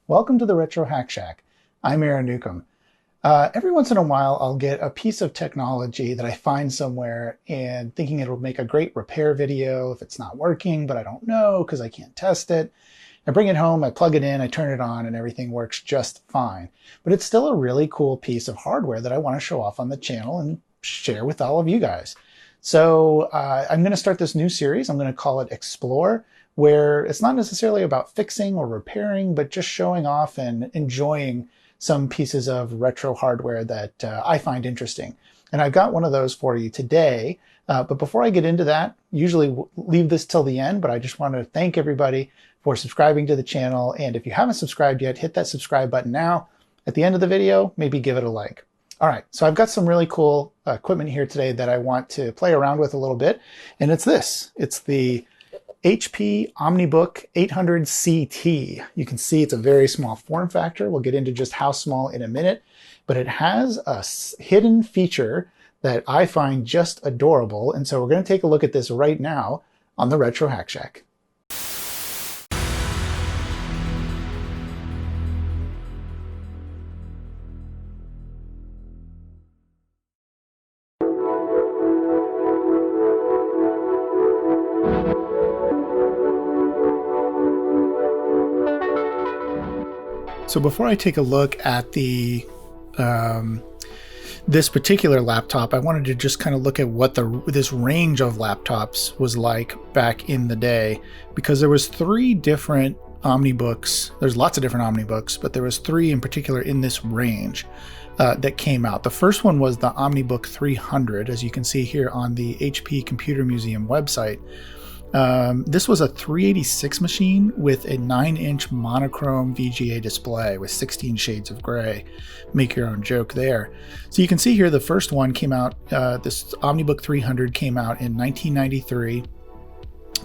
Welcome to the Retro Hack Shack. I'm Aaron Newcomb. Every once in a while, I'll get a piece of technology that I find somewhere and thinking it'll make a great repair video if it's not working, but I don't know because I can't test it. I bring it home, I plug it in, I turn it on, and everything works just fine. But it's still a really cool piece of hardware that I want to show off on the channel and share with all of you guys. So I'm going to start this new series. I'm going to call it Explore, where it's not necessarily about fixing or repairing, but just showing off and enjoying some pieces of retro hardware that I find interesting. And I've got one of those for you today. But before I get into that, usually leave this till the end, but I just want to thank everybody for subscribing to the channel. And if you haven't subscribed yet, hit that subscribe button now. At the end of the video, maybe give it a like. All right, so I've got some really cool equipment here today that I want to play around with a little bit. And it's this. It's the HP Omnibook 800 CT. You can see it's a very small form factor. We'll get into just how small in a minute, but it has a hidden feature that I find just adorable. And so we're going to take a look at this right now on the Retro Hack Shack. So before I take a look at the this particular laptop, I wanted to just kind of look at what this range of laptops was like back in the day, because there was three different Omnibooks. There's lots of different Omnibooks, but there was three in particular in this range that came out. The first one was the Omnibook 300, as you can see here on the HP Computer Museum website. This was a 386 machine with a 9-inch monochrome VGA display with 16 shades of gray. Make your own joke there. So you can see here the first one came out, this Omnibook 300 came out in 1993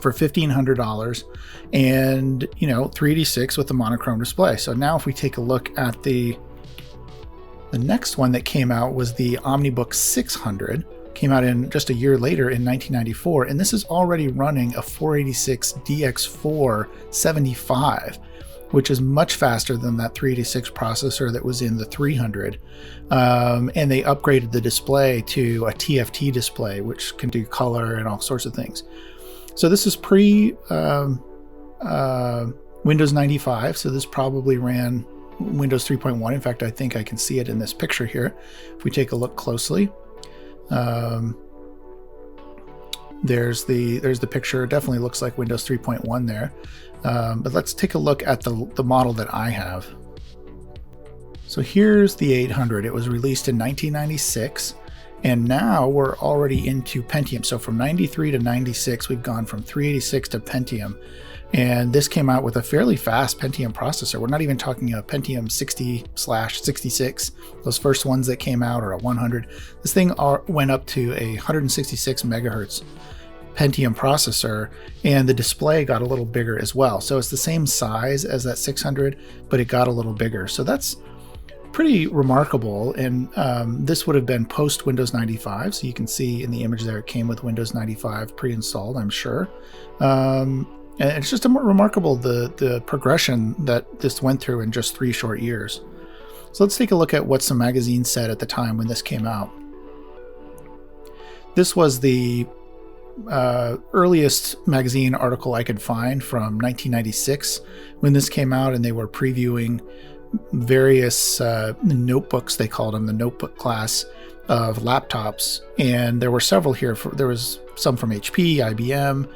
for $1,500, and 386 with the monochrome display. So now if we take a look at the next one that came out was the Omnibook 600. Came out in just a year later in 1994, and this is already running a 486 DX4 75, which is much faster than that 386 processor that was in the 300. And they upgraded the display to a TFT display, which can do color and all sorts of things. So this is pre Windows 95, so this probably ran Windows 3.1. In fact, I think I can see it in this picture here if we take a look closely. There's the picture. It definitely looks like Windows 3.1 there. But let's take a look at the model that I have. So here's the 800. It was released in 1996, and now we're already into Pentium. So from 93 to 96, we've gone from 386 to Pentium. And this came out with a fairly fast Pentium processor. We're not even talking a Pentium 60/66. Those first ones that came out are a 100. This thing went up to a 166 megahertz Pentium processor, and the display got a little bigger as well. So it's the same size as that 600, but it got a little bigger. So that's pretty remarkable. And this would have been post Windows 95. So you can see in the image there, it came with Windows 95 pre-installed, I'm sure. And it's just remarkable the progression that this went through in just 3 short years. So let's take a look at what some magazines said at the time when this came out. This was the earliest magazine article I could find from 1996 when this came out, and they were previewing various notebooks, they called them, the notebook class of laptops. And there were several here. There was some from HP, IBM,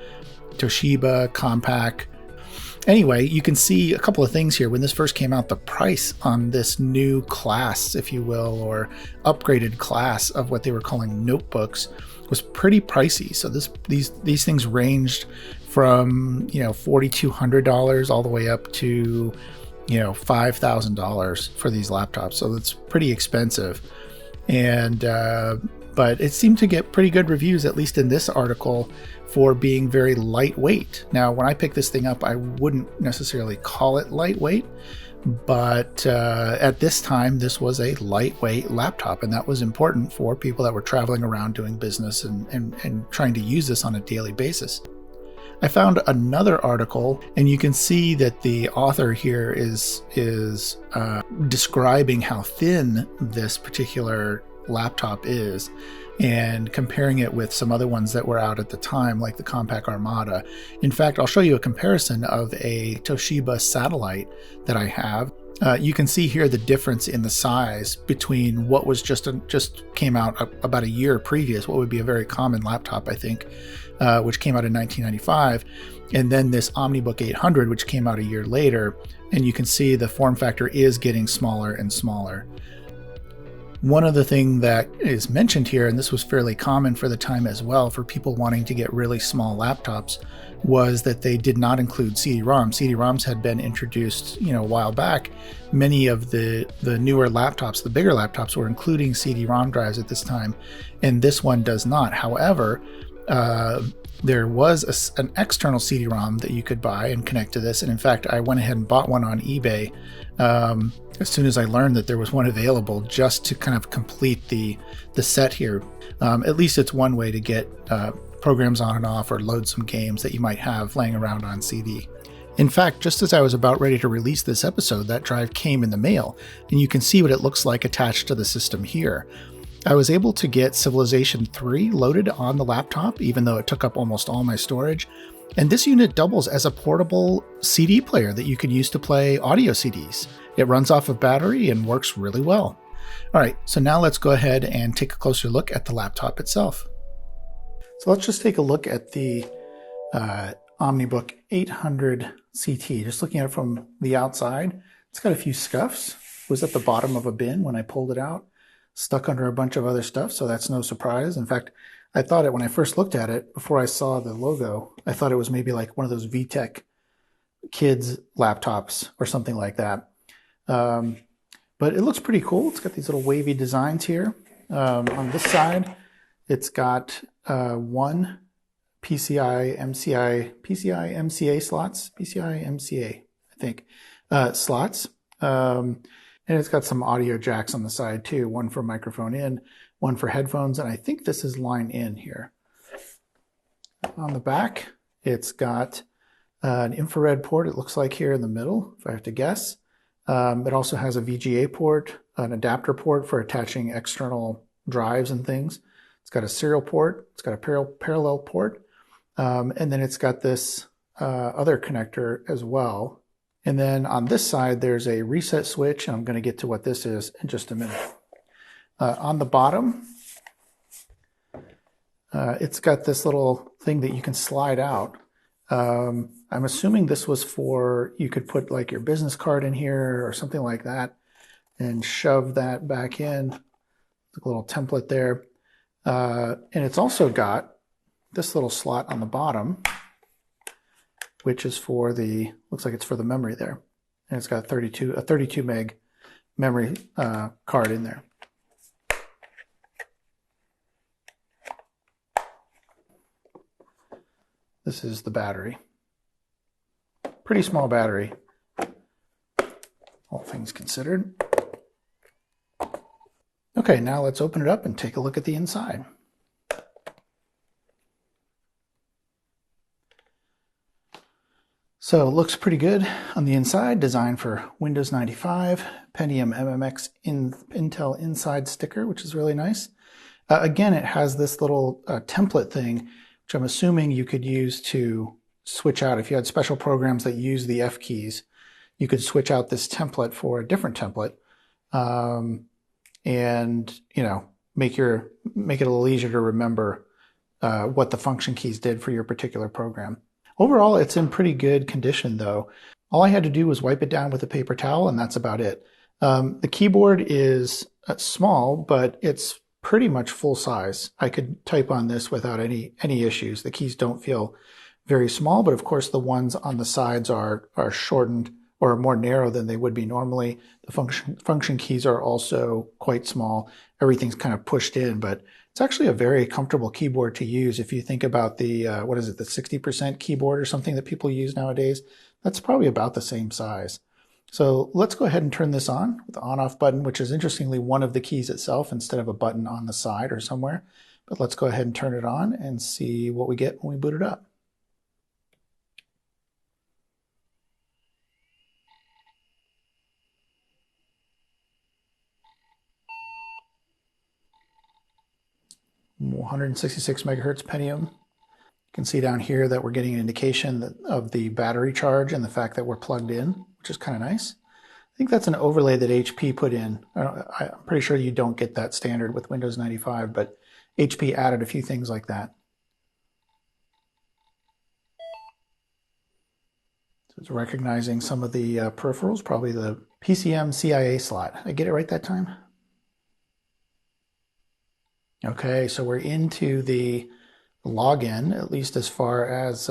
Toshiba, Compaq. Anyway, you can see a couple of things here. When this first came out, the price on this new class, if you will, or upgraded class of what they were calling notebooks was pretty pricey. So these things ranged from $4,200 all the way up to $5,000 for these laptops. So it's pretty expensive. And but it seemed to get pretty good reviews, at least in this article, for being very lightweight. Now, when I picked this thing up, I wouldn't necessarily call it lightweight, but at this time, this was a lightweight laptop, and that was important for people that were traveling around doing business and trying to use this on a daily basis. I found another article, and you can see that the author here is describing how thin this particular laptop is and comparing it with some other ones that were out at the time, like the Compaq Armada. In fact, I'll show you a comparison of a Toshiba Satellite that I have. You can see here the difference in the size between what was just came out about a year previous, what would be a very common laptop, I think, which came out in 1995, and then this Omnibook 800, which came out a year later, and you can see the form factor is getting smaller and smaller. One other thing that is mentioned here, and this was fairly common for the time as well, for people wanting to get really small laptops, was that they did not include CD-ROMs. CD-ROMs had been introduced, a while back. Many of the newer laptops, the bigger laptops, were including CD-ROM drives at this time, and this one does not. However, there was an external CD-ROM that you could buy and connect to this, and in fact, I went ahead and bought one on eBay as soon as I learned that there was one available, just to kind of complete the set here. At least it's one way to get programs on and off or load some games that you might have laying around on CD. In fact, just as I was about ready to release this episode, that drive came in the mail, and you can see what it looks like attached to the system here. I was able to get Civilization 3 loaded on the laptop, even though it took up almost all my storage. And this unit doubles as a portable CD player that you can use to play audio CDs. It runs off of battery and works really well. All right, so now let's go ahead and take a closer look at the laptop itself. So let's just take a look at the Omnibook 800 CT. Just looking at it from the outside, it's got a few scuffs. It was at the bottom of a bin when I pulled it out, stuck under a bunch of other stuff, so that's no surprise. In fact, I thought it when I first looked at it, before I saw the logo, I thought it was maybe like one of those VTech kids laptops or something like that. But it looks pretty cool. It's got these little wavy designs here. On this side, it's got one PCI MCA slots, I think, slots. And it's got some audio jacks on the side too, one for microphone in, one for headphones, and I think this is line in here. On the back, it's got an infrared port, it looks like here in the middle, if I have to guess. It also has a VGA port, an adapter port for attaching external drives and things. It's got a serial port, it's got a parallel port, and then it's got this other connector as well. And then on this side, there's a reset switch, and I'm going to get to what this is in just a minute. On the bottom, it's got this little thing that you can slide out. I'm assuming this was for, you could put like your business card in here or something like that and shove that back in. A little template there. And it's also got this little slot on the bottom, which is for the, looks like it's for the memory there. And it's got a 32 meg memory card in there. This is the battery. Pretty small battery, all things considered. Okay, now let's open it up and take a look at the inside. So it looks pretty good on the inside, designed for Windows 95, Pentium MMX Intel Inside sticker, which is really nice. Again, it has this little template thing, which I'm assuming you could use to switch out. If you had special programs that use the F keys, you could switch out this template for a different template, and make it a little easier to remember what the function keys did for your particular program. Overall, it's in pretty good condition, though. All I had to do was wipe it down with a paper towel, and that's about it. The keyboard is small, but it's pretty much full size. I could type on this without any issues. The keys don't feel very small, but of course the ones on the sides are shortened or more narrow than they would be normally. The function keys are also quite small. Everything's kind of pushed in, but it's actually a very comfortable keyboard to use. If you think about the, what is it, the 60% keyboard or something that people use nowadays, that's probably about the same size. So let's go ahead and turn this on with the on-off button, which is interestingly one of the keys itself instead of a button on the side or somewhere. But let's go ahead and turn it on and see what we get when we boot it up. 166 megahertz Pentium. You can see down here that we're getting an indication of the battery charge and the fact that we're plugged in, which is kind of nice. I think that's an overlay that HP put in. I'm pretty sure you don't get that standard with Windows 95, but HP added a few things like that. So it's recognizing some of the peripherals, probably the PCM CIA slot. Did I get it right that time? Okay, so we're into the login, at least as far as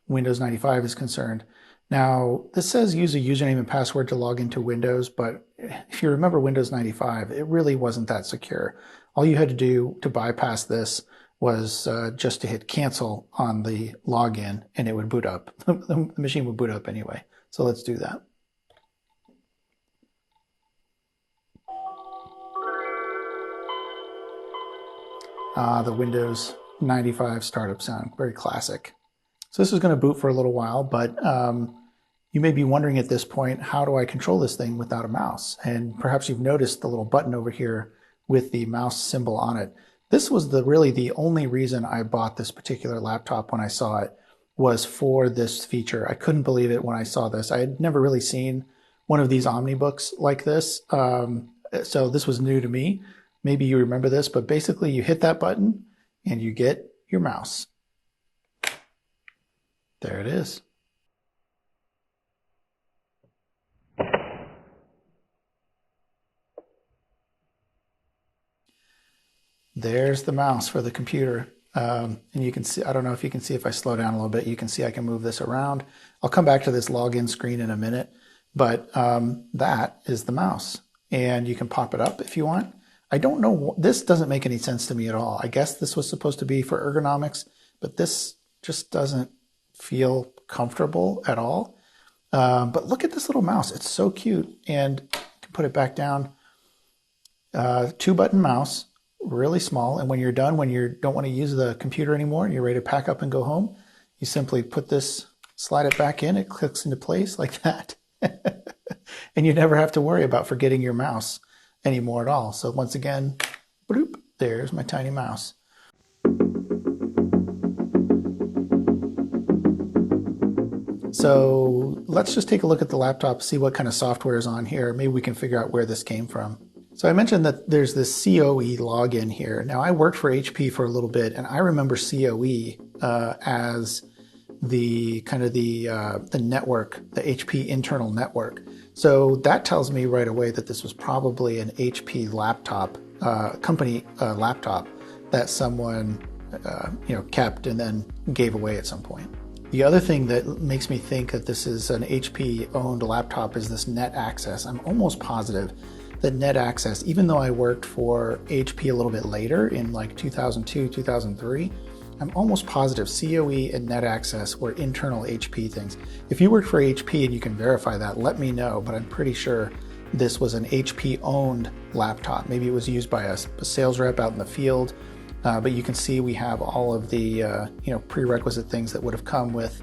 Windows 95 is concerned. Now, this says use a username and password to log into Windows, but if you remember Windows 95, it really wasn't that secure. All you had to do to bypass this was just to hit cancel on the login and it would boot up. The machine would boot up anyway. So let's do that. The Windows 95 startup sound, very classic. So this is going to boot for a little while, but you may be wondering at this point, how do I control this thing without a mouse? And perhaps you've noticed the little button over here with the mouse symbol on it. This was really the only reason I bought this particular laptop when I saw it, was for this feature. I couldn't believe it when I saw this. I had never really seen one of these Omnibooks like this. So this was new to me. Maybe you remember this, but basically you hit that button and you get your mouse. There it is. There's the mouse for the computer. And you can see, I don't know if you can see, if I slow down a little bit, you can see I can move this around. I'll come back to this login screen in a minute, but that is the mouse. And you can pop it up if you want. I don't know, this doesn't make any sense to me at all. I guess this was supposed to be for ergonomics, but this just doesn't feel comfortable at all. But look at this little mouse. It's so cute. And you can put it back down. 2-button mouse, really small. And when you're done, when you don't want to use the computer anymore and you're ready to pack up and go home, you simply put this, slide it back in, it clicks into place like that. And you never have to worry about forgetting your mouse anymore at all. So once again, bloop, there's my tiny mouse. So let's just take a look at the laptop, see what kind of software is on here. Maybe we can figure out where this came from. So I mentioned that there's this COE login here. Now I worked for HP for a little bit, and I remember COE as the kind of the network, the HP internal network. So that tells me right away that this was probably an HP laptop, company laptop that someone kept and then gave away at some point. The other thing that makes me think that this is an HP owned laptop is this net access. I'm almost positive that net access, even though I worked for HP a little bit later in like 2002, 2003, I'm almost positive COE and net access were internal HP things. If you work for HP and you can verify that, let me know, but I'm pretty sure this was an HP owned laptop. Maybe it was used by a sales rep out in the field, but you can see we have all of the prerequisite things that would have come with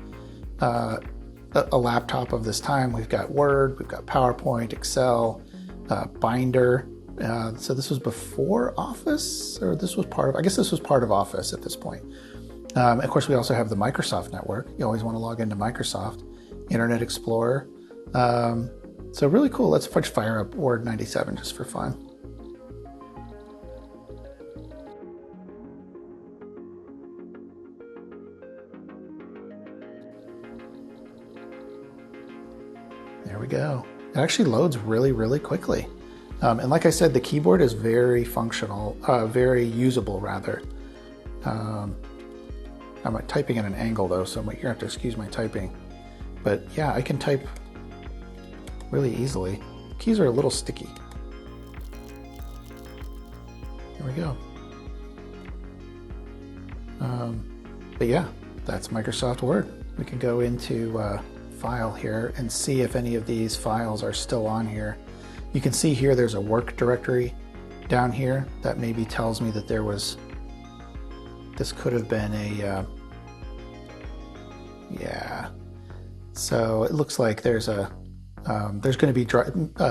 a laptop of this time. We've got Word, we've got PowerPoint, Excel, Binder. So this was before Office, or this was part of, I guess this was part of Office at this point. Of course, we also have the Microsoft network. You always want to log into Microsoft, Internet Explorer. So really cool. Let's fire up Word 97 just for fun. There we go. It actually loads really, really quickly. And like I said, the keyboard is very functional, very usable rather. I'm typing at an angle though, so you're gonna have to excuse my typing. But yeah, I can type really easily. Keys are a little sticky. There we go. But yeah, that's Microsoft Word. We can go into File here and see if any of these files are still on here. You can see here there's a work directory down here that maybe tells me that there was, this could have been a, yeah. So it looks like there's going to be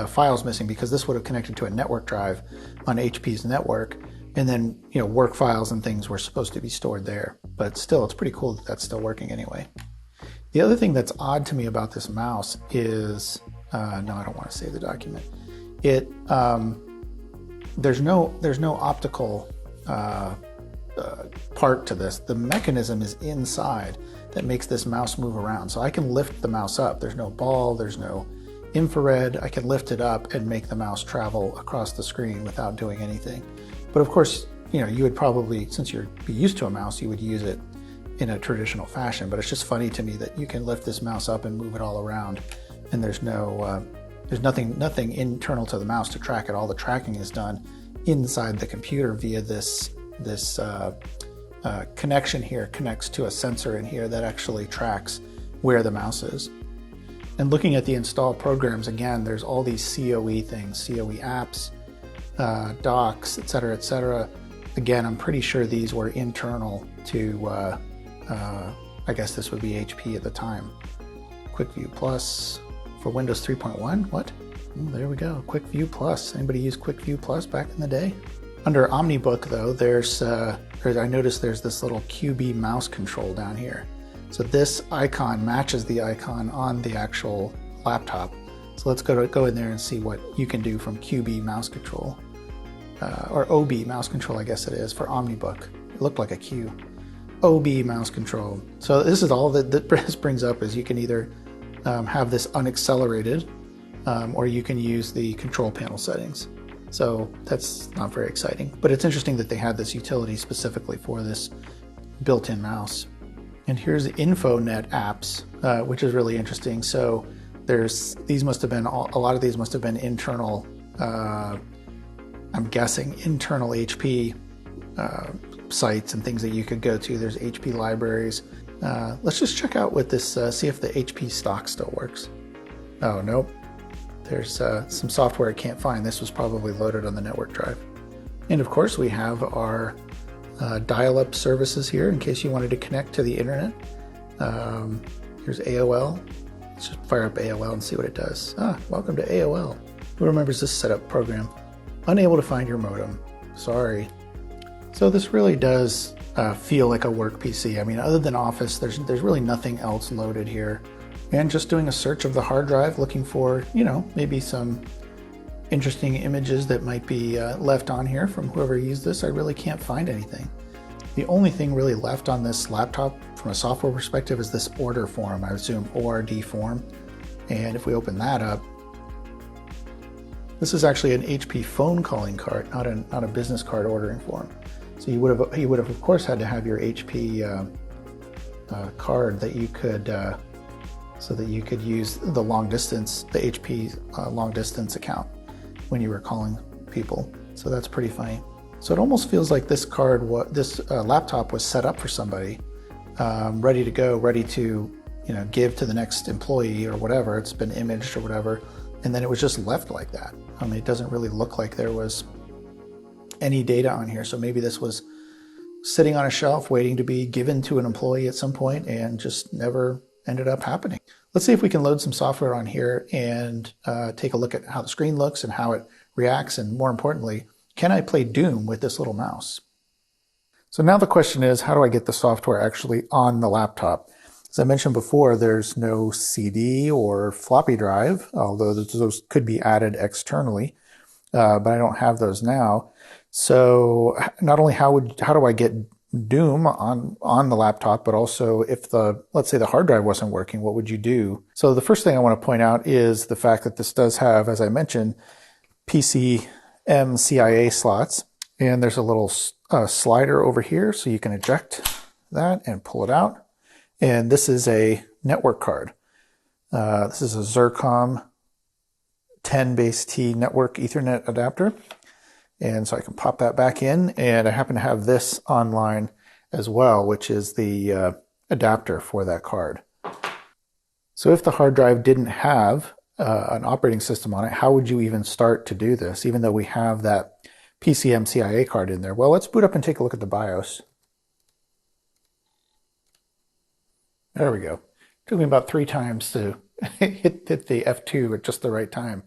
files missing because this would have connected to a network drive on HP's network. And then, work files and things were supposed to be stored there. But still, it's pretty cool that that's still working anyway. The other thing that's odd to me about this mouse is, no, I don't want to save the document. There's no optical part to this. The mechanism is inside that makes this mouse move around. So I can lift the mouse up. There's no ball, there's no infrared. I can lift it up and make the mouse travel across the screen without doing anything. But of course, you would probably, since you're used to a mouse, you would use it in a traditional fashion. But it's just funny to me that you can lift this mouse up and move it all around, and there's nothing internal to the mouse to track it. All the tracking is done inside the computer via this connection here. Connects to a sensor in here that actually tracks where the mouse is. And looking at the install programs, again, there's all these COE things, COE apps, docs, etc., etc. Again, I'm pretty sure these were internal to, I guess this would be HP at the time. Quick View Plus for Windows 3.1. What? Oh, there we go. Quick View Plus. Anybody use Quick View Plus back in the day? Under Omnibook, though, I noticed there's this little QB mouse control down here. So this icon matches the icon on the actual laptop. So let's go in there and see what you can do from QB mouse control. Or OB mouse control, I guess it is, for Omnibook. It looked like a Q. OB mouse control. So this is all that this brings up, is you can either have this unaccelerated, or you can use the control panel settings. So that's not very exciting, but it's interesting that they had this utility specifically for this built-in mouse. And here's the InfoNet apps, which is really interesting. So these must have been, a lot of these must have been internal, I'm guessing internal HP sites and things that you could go to. There's HP libraries. Let's just check out what this, see if the HP stock still works. Oh, nope. There's some software I can't find. This was probably loaded on the network drive. And of course we have our dial-up services here in case you wanted to connect to the internet. Here's AOL. Let's just fire up AOL and see what it does. Welcome to AOL. Who remembers this setup program? Unable to find your modem. Sorry. So this really does feel like a work PC. I mean, other than Office, there's really nothing else loaded here. And just doing a search of the hard drive, looking for, maybe some interesting images that might be left on here from whoever used this, I really can't find anything. The only thing really left on this laptop from a software perspective is this order form, I assume ORD form. And if we open that up, this is actually an HP phone calling card, not a business card ordering form. So you would have of course had to have your HP card that you could so that you could use the long distance, the HP long distance account when you were calling people. So that's pretty funny. So it almost feels like this laptop was set up for somebody, ready to go, ready to give to the next employee or whatever. It's been imaged or whatever, and then it was just left like that. I mean, it doesn't really look like there was any data on here. So maybe this was sitting on a shelf waiting to be given to an employee at some point and just never ended up happening. Let's see if we can load some software on here and take a look at how the screen looks and how it reacts, and more importantly, can I play Doom with this little mouse? So now the question is, how do I get the software actually on the laptop? As I mentioned before, there's no CD or floppy drive, although those could be added externally, but I don't have those now. So not only how do I get Doom on the laptop, but also if let's say the hard drive wasn't working, what would you do? So the first thing I want to point out is the fact that this does have, as I mentioned, PCMCIA slots, and there's a little slider over here so you can eject that and pull it out. And this is a network card. This is a Xircom 10 base T network Ethernet adapter. And so I can pop that back in, and I happen to have this online as well, which is the adapter for that card. So if the hard drive didn't have an operating system on it, how would you even start to do this, even though we have that PCMCIA card in there? Well, let's boot up and take a look at the BIOS. There we go. It took me about 3 times to hit the F2 at just the right time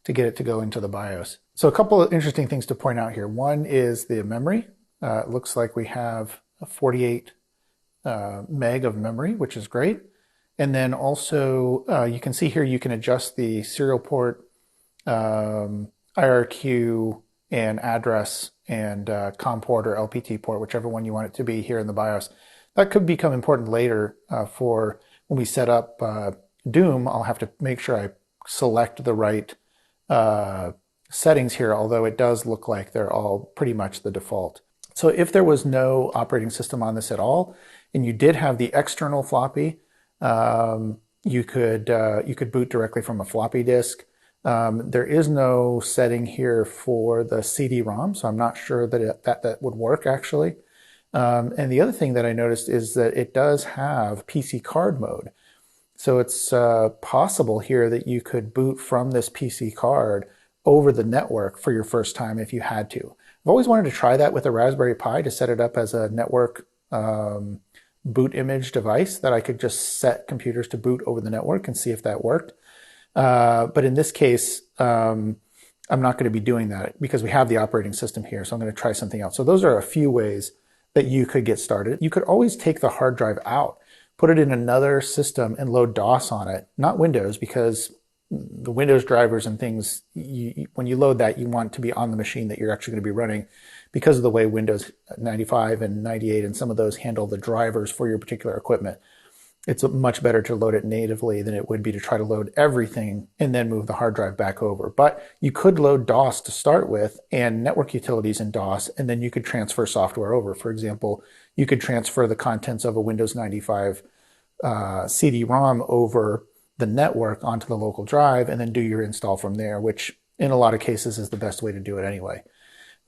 to get it to go into the BIOS. So a couple of interesting things to point out here. One is the memory. It looks like we have a 48 meg of memory, which is great. And then also you can see here you can adjust the serial port, IRQ, and address, and COM port or LPT port, whichever one you want it to be here in the BIOS. That could become important later for when we set up Doom. I'll have to make sure I select the right settings here, although it does look like they're all pretty much the default. So if there was no operating system on this at all, and you did have the external floppy, you could boot directly from a floppy disk. There is no setting here for the CD-ROM, so I'm not sure that that would work actually. And the other thing that I noticed is that it does have PC card mode. So it's possible here that you could boot from this PC card over the network for your first time if you had to. I've always wanted to try that with a Raspberry Pi, to set it up as a network boot image device that I could just set computers to boot over the network and see if that worked. But in this case, I'm not going to be doing that because we have the operating system here. So I'm going to try something else. So those are a few ways that you could get started. You could always take the hard drive out, put it in another system, and load DOS on it, not Windows, because the Windows drivers and things, when you load that, you want to be on the machine that you're actually going to be running, because of the way Windows 95 and 98 and some of those handle the drivers for your particular equipment. It's much better to load it natively than it would be to try to load everything and then move the hard drive back over. But you could load DOS to start with and network utilities in DOS, and then you could transfer software over. For example, you could transfer the contents of a Windows 95 CD-ROM over the network onto the local drive and then do your install from there, which in a lot of cases is the best way to do it anyway.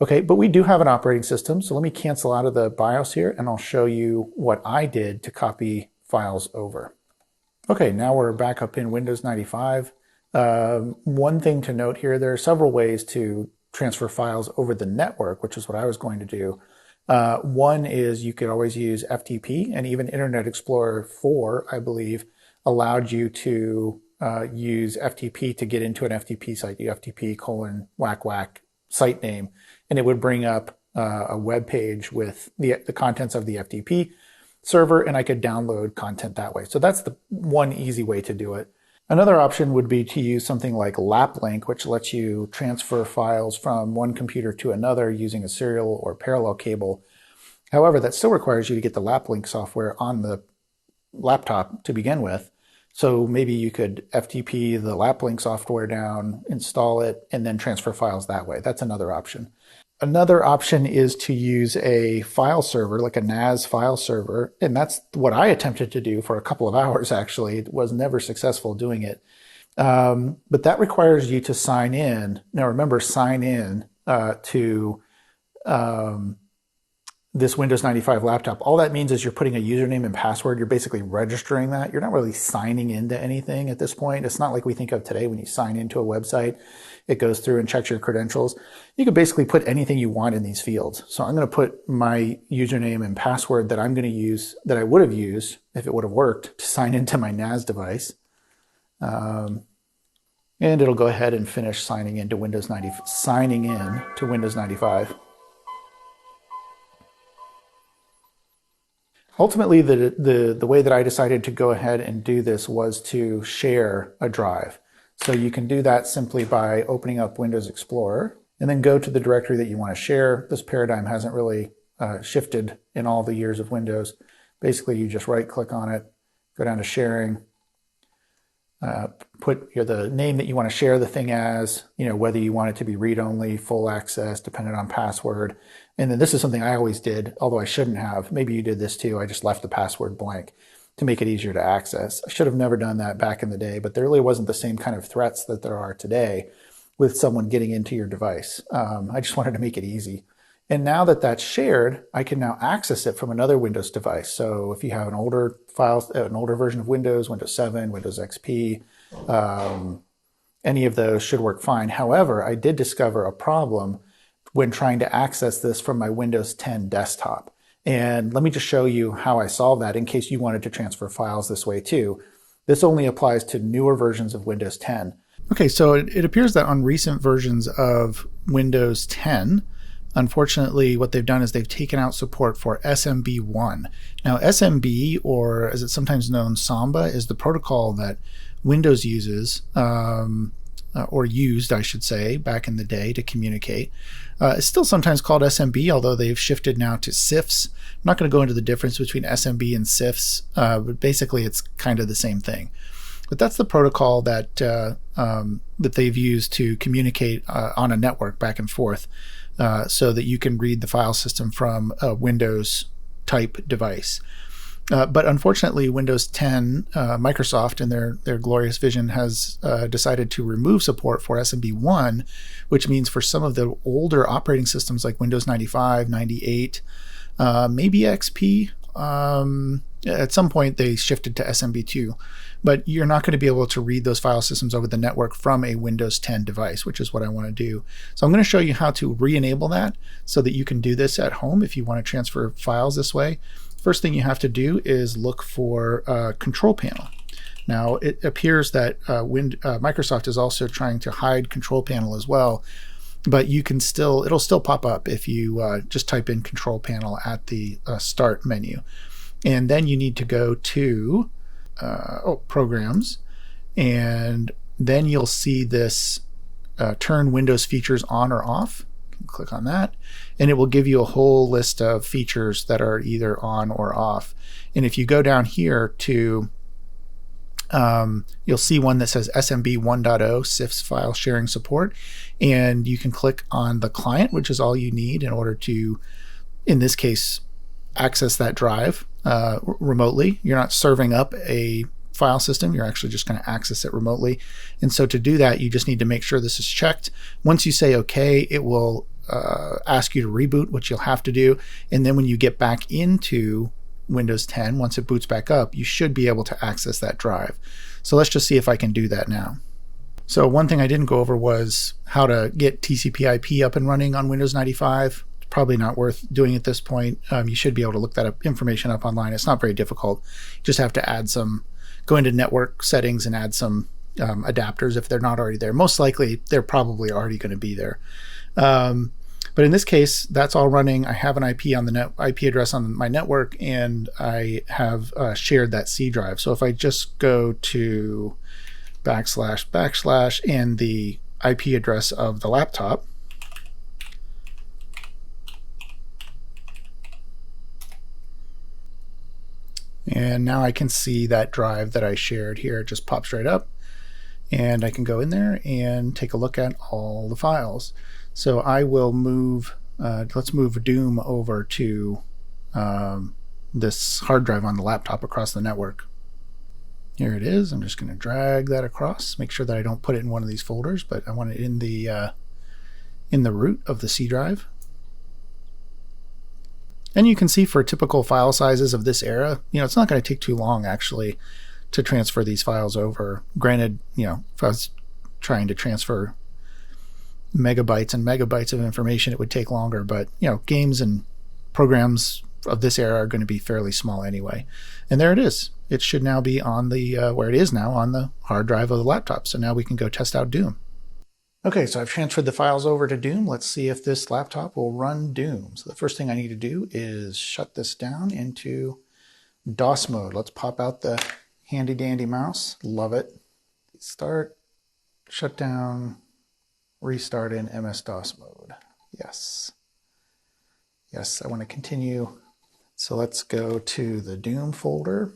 Okay, but we do have an operating system, so let me cancel out of the BIOS here and I'll show you what I did to copy files over. Okay, now we're back up in Windows 95. One thing to note here, there are several ways to transfer files over the network, which is what I was going to do. One is you could always use FTP, and even Internet Explorer 4, I believe, allowed you to use FTP to get into an FTP site, FTP:// site name, and it would bring up a web page with the contents of the FTP server, and I could download content that way. So that's the one easy way to do it. Another option would be to use something like LapLink, which lets you transfer files from one computer to another using a serial or parallel cable. However, that still requires you to get the LapLink software on the laptop to begin with. So maybe you could FTP the LapLink software down, install it, and then transfer files that way. That's another option. Another option is to use a file server, like a NAS file server, and that's what I attempted to do for a couple of hours, actually. It was never successful doing it. But that requires you to sign in. Now remember, sign in to this Windows 95 laptop. All that means is you're putting a username and password. You're basically registering that. You're not really signing into anything at this point. It's not like we think of today when you sign into a website. It goes through and checks your credentials. You can basically put anything you want in these fields. So I'm going to put my username and password that I'm going to use, that I would have used if it would have worked, to sign into my NAS device. And it'll go ahead and finish signing in to Windows 95. Ultimately, the way that I decided to go ahead and do this was to share a drive. So you can do that simply by opening up Windows Explorer and then go to the directory that you want to share. This paradigm hasn't really shifted in all the years of Windows. Basically, you just right-click on it, go down to sharing, put the name that you want to share the thing as, whether you want it to be read-only, full access, dependent on password. And then this is something I always did, although I shouldn't have. Maybe you did this too. I just left the password blank to make it easier to access. I should have never done that back in the day, but there really wasn't the same kind of threats that there are today with someone getting into your device. I just wanted to make it easy. And now that that's shared, I can now access it from another Windows device. So if you have an older version of Windows, Windows 7, Windows XP, any of those should work fine. However, I did discover a problem when trying to access this from my Windows 10 desktop. And let me just show you how I solved that in case you wanted to transfer files this way too. This only applies to newer versions of Windows 10. Okay, so it appears that on recent versions of Windows 10, unfortunately, what they've done is they've taken out support for SMB1. Now, SMB, or as it's sometimes known, Samba, is the protocol that Windows uses, or used, I should say, back in the day to communicate. It's still sometimes called SMB, although they've shifted now to CIFS. I'm not going to go into the difference between SMB and CIFS, but basically it's kind of the same thing. But that's the protocol that that they've used to communicate on a network back and forth, so that you can read the file system from a Windows type device. But unfortunately, Windows 10, Microsoft, in their glorious vision, has decided to remove support for SMB1, which means for some of the older operating systems like Windows 95, 98, maybe XP. At some point, they shifted to SMB2. But you're not going to be able to read those file systems over the network from a Windows 10 device, which is what I want to do. So I'm going to show you how to re-enable that so that you can do this at home if you want to transfer files this way. First thing you have to do is look for Control Panel. Now, it appears that Microsoft is also trying to hide Control Panel as well, but you can it'll still pop up if you just type in Control Panel at the Start menu. And then you need to go to Programs, and then you'll see this turn Windows features on or off. You can click on that, and it will give you a whole list of features that are either on or off. And if you go down here to you'll see one that says SMB 1.0 CIFS file sharing support, and you can click on the client, which is all you need in order to, in this case, access that drive remotely. You're not serving up a file system, you're actually just going to access it remotely. And so to do that, you just need to make sure this is checked. Once you say OK, it will ask you to reboot, which you'll have to do. And then when you get back into Windows 10, once it boots back up, you should be able to access that drive. So let's just see if I can do that now. So one thing I didn't go over was how to get TCP/IP up and running on Windows 95. Probably not worth doing at this point. You should be able to look that information up online. It's not very difficult. You just have to go into network settings and add some adapters if they're not already there. Most likely, they're probably already going to be there. But in this case, that's all running. I have an IP address on my network, and I have shared that C drive. So if I just go to / and the IP address of the laptop, and now I can see that drive that I shared here. It just pops right up, and I can go in there and take a look at all the files. So I will move, let's move Doom over to this hard drive on the laptop across the network. Here it is. I'm just going to drag that across, make sure that I don't put it in one of these folders, but I want it in the root of the C drive. And you can see for typical file sizes of this era, it's not going to take too long actually to transfer these files over. Granted, if I was trying to transfer megabytes and megabytes of information, it would take longer, but games and programs of this era are going to be fairly small anyway. And there it is. It should now be on the where it is now, on the hard drive of the laptop. So now we can go test out Doom. Okay, so I've transferred the files over to Doom. Let's see if this laptop will run Doom. So the first thing I need to do is shut this down into DOS mode. Let's pop out the handy dandy mouse. Love it. Start, shut down, restart in MS-DOS mode. Yes. Yes, I want to continue. So let's go to the Doom folder.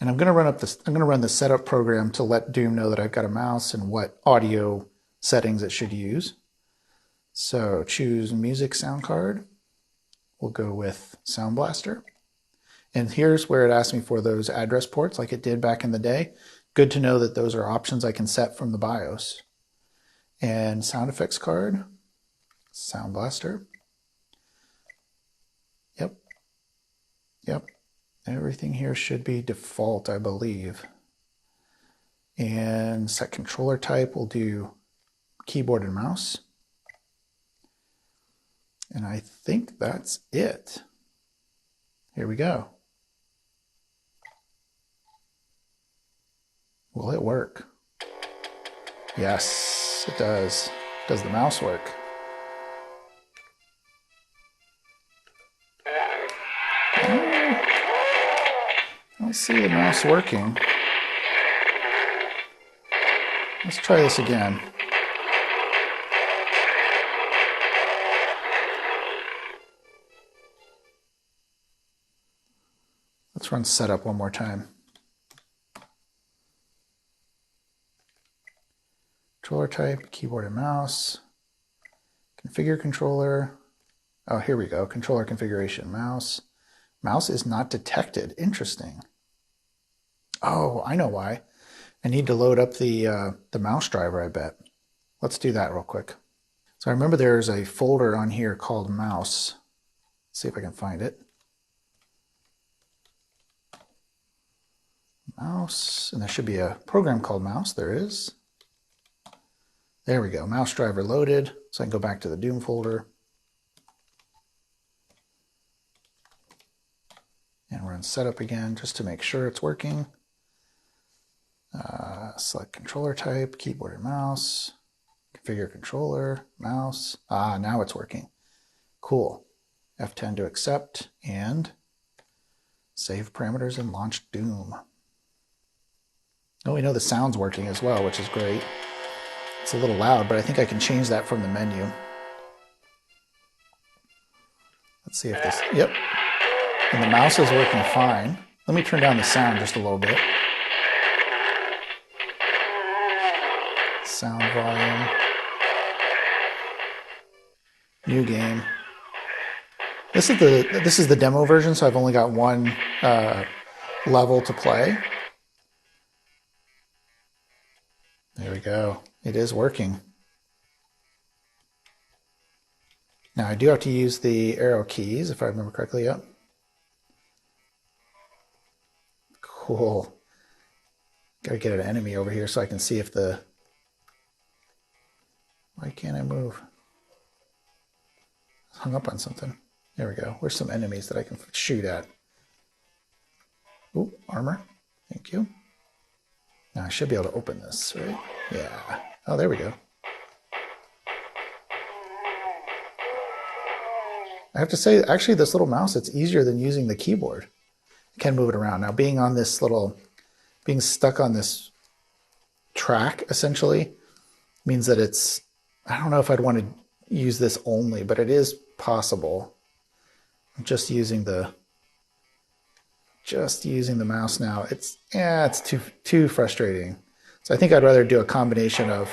And I'm going to run the setup program to let Doom know that I've got a mouse and what audio settings it should use. So choose music sound card. We'll go with Sound Blaster. And here's where it asks me for those address ports like it did back in the day. Good to know that those are options I can set from the BIOS. And sound effects card, Sound Blaster. Yep. Yep. Everything here should be default, I believe. And set controller type, we'll do keyboard and mouse. And I think that's it. Here we go. Will it work? Yes, it does. Does the mouse work? I don't see the mouse working. Let's try this again. Let's run setup one more time. Controller type, keyboard and mouse. Configure controller. Oh, here we go. Controller configuration, mouse. Mouse is not detected. Interesting. Oh, I know why. I need to load up the mouse driver, I bet. Let's do that real quick. So I remember there's a folder on here called mouse. Let's see if I can find it. Mouse, and there should be a program called mouse. There is. There we go. Mouse driver loaded. So I can go back to the Doom folder. And run setup again just to make sure it's working. Select controller type, keyboard and mouse. Configure controller, mouse. Ah, now it's working. Cool. F10 to accept and save parameters and launch Doom. Oh, we know the sound's working as well, which is great. It's a little loud, but I think I can change that from the menu. Let's see if this, yep. And the mouse is working fine. Let me turn down the sound just a little bit. Sound volume. New game. This is the demo version, so I've only got one level to play. There we go. It is working. Now I do have to use the arrow keys, if I remember correctly. Yep. Cool. Gotta get an enemy over here so I can see if the... Why can't I move? Hung up on something. There we go. Where's some enemies that I can shoot at? Ooh, armor. Thank you. Now I should be able to open this, right? Yeah. Oh, there we go. I have to say, actually, this little mouse, it's easier than using the keyboard. I can move it around. Now, being stuck on this track, essentially, means that it's, I don't know if I'd want to use this only, but it is possible. I'm just using the mouse now. It's too frustrating. So I think I'd rather do a combination of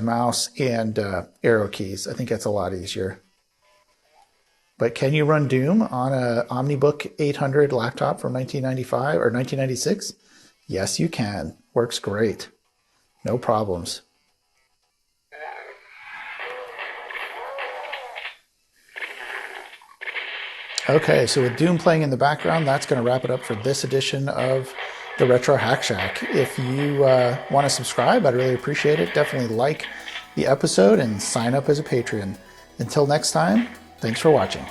mouse and arrow keys. I think that's a lot easier. But can you run Doom on a Omnibook 800 laptop from 1995 or 1996? Yes, you can. Works great. No problems. Okay, so with Doom playing in the background, that's going to wrap it up for this edition of the Retro Hack Shack. If you want to subscribe, I'd really appreciate it. Definitely like the episode and sign up as a Patreon. Until next time, thanks for watching.